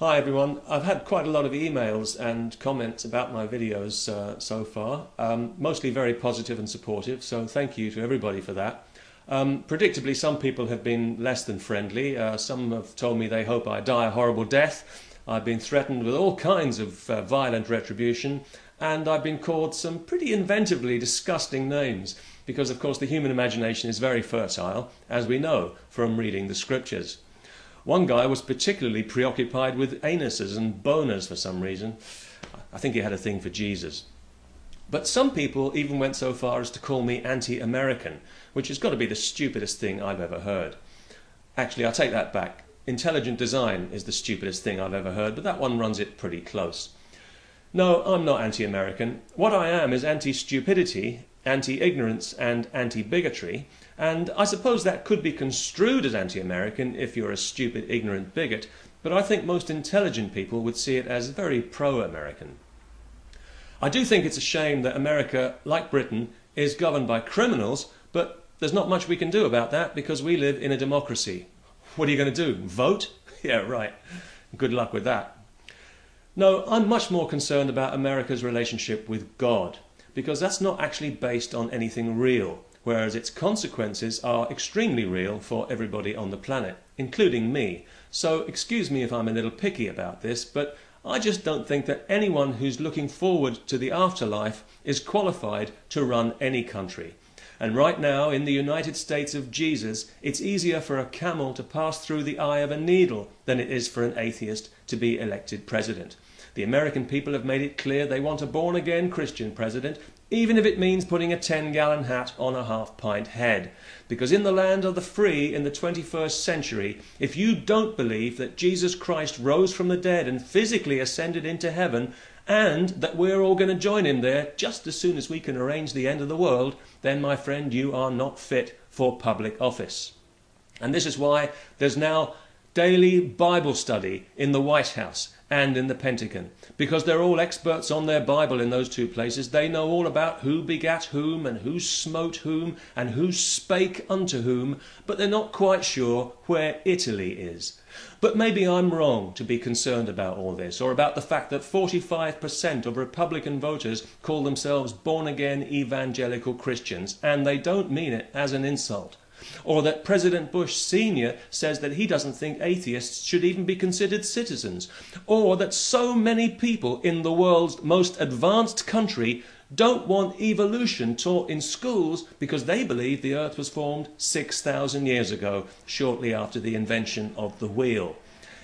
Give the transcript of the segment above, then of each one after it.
Hi everyone, I've had quite a lot of emails and comments about my videos so far, mostly very positive and supportive, so thank you to everybody for that. Predictably, some people have been less than friendly. Some have told me they hope I die a horrible death. I've been threatened with all kinds of violent retribution, and I've been called some pretty inventively disgusting names, because of course the human imagination is very fertile, as we know from reading the scriptures. One guy was particularly preoccupied with anuses and boners for some reason. I think he had a thing for Jesus. But some people even went so far as to call me anti-American, which has got to be the stupidest thing I've ever heard. Actually, I take that back. Intelligent design is the stupidest thing I've ever heard, but that one runs it pretty close. No, I'm not anti-American. What I am is anti-stupidity, anti-ignorance and anti-bigotry, and I suppose that could be construed as anti-American if you're a stupid, ignorant bigot, but I think most intelligent people would see it as very pro-American. I do think it's a shame that America, like Britain, is governed by criminals, but there's not much we can do about that because we live in a democracy. What are you going to do? Vote? Yeah, right. Good luck with that. No, I'm much more concerned about America's relationship with God, because that's not actually based on anything real, whereas its consequences are extremely real for everybody on the planet, including me. So excuse me if I'm a little picky about this, but I just don't think that anyone who's looking forward to the afterlife is qualified to run any country. And right now, in the United States of Jesus, it's easier for a camel to pass through the eye of a needle than it is for an atheist to be elected president. The American people have made it clear they want a born-again Christian president, even if it means putting a 10-gallon hat on a half-pint head. Because in the land of the free in the 21st century, if you don't believe that Jesus Christ rose from the dead and physically ascended into heaven, and that we're all going to join him there just as soon as we can arrange the end of the world, then, my friend, you are not fit for public office. And this is why there's now daily Bible study in the White House and in the Pentagon, because they're all experts on their Bible in those two places. They know all about who begat whom and who smote whom and who spake unto whom, but they're not quite sure where Italy is. But maybe I'm wrong to be concerned about all this, or about the fact that 45% of Republican voters call themselves born-again evangelical Christians, and they don't mean it as an insult. Or that President Bush Sr. says that he doesn't think atheists should even be considered citizens. Or that so many people in the world's most advanced country don't want evolution taught in schools because they believe the earth was formed 6,000 years ago, shortly after the invention of the wheel.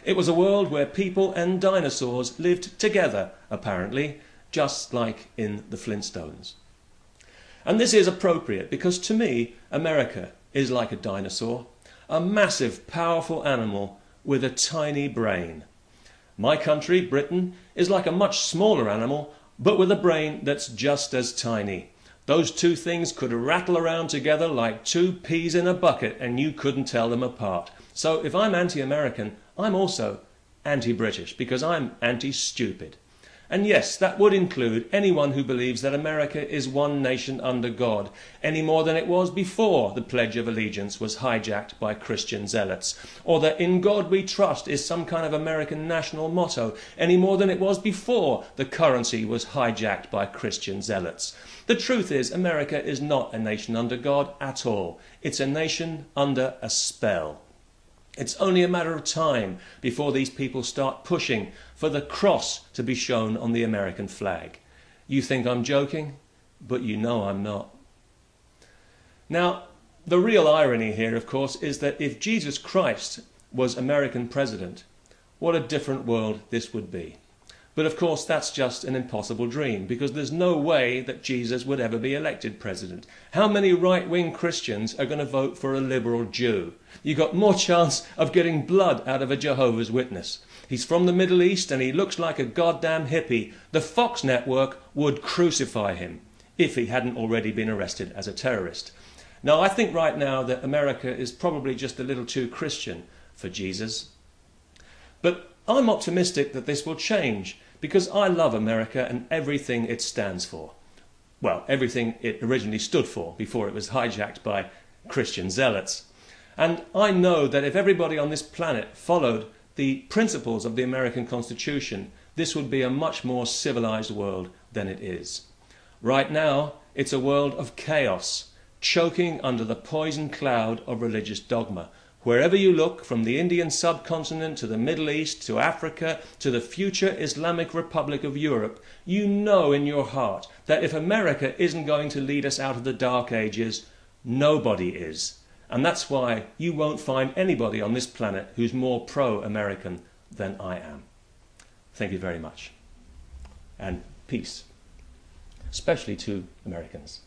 It was a world where people and dinosaurs lived together, apparently, just like in the Flintstones. And this is appropriate because, to me, America is like a dinosaur, a massive, powerful animal with a tiny brain. My country, Britain, is like a much smaller animal, but with a brain that's just as tiny. Those two things could rattle around together like two peas in a bucket and you couldn't tell them apart. So if I'm anti-American, I'm also anti-British, because I'm anti-stupid. And yes, that would include anyone who believes that America is one nation under God, any more than it was before the Pledge of Allegiance was hijacked by Christian zealots, or that "In God We Trust" is some kind of American national motto, any more than it was before the currency was hijacked by Christian zealots. The truth is, America is not a nation under God at all. It's a nation under a spell. It's only a matter of time before these people start pushing for the cross to be shown on the American flag. You think I'm joking, but you know I'm not. Now, the real irony here, of course, is that if Jesus Christ was American president, what a different world this would be. But of course that's just an impossible dream, because there's no way that Jesus would ever be elected president. How many right-wing Christians are going to vote for a liberal Jew? You've got more chance of getting blood out of a Jehovah's Witness. He's from the Middle East and he looks like a goddamn hippie. The Fox network would crucify him if he hadn't already been arrested as a terrorist. Now, I think right now that America is probably just a little too Christian for Jesus. But I'm optimistic that this will change, because I love America and everything it stands for. Well, everything it originally stood for before it was hijacked by Christian zealots. And I know that if everybody on this planet followed the principles of the American Constitution, this would be a much more civilized world than it is. Right now, it's a world of chaos, choking under the poison cloud of religious dogma. Wherever you look, from the Indian subcontinent to the Middle East to Africa to the future Islamic Republic of Europe, you know in your heart that if America isn't going to lead us out of the Dark Ages, nobody is. And that's why you won't find anybody on this planet who's more pro-American than I am. Thank you very much. And peace, especially to Americans.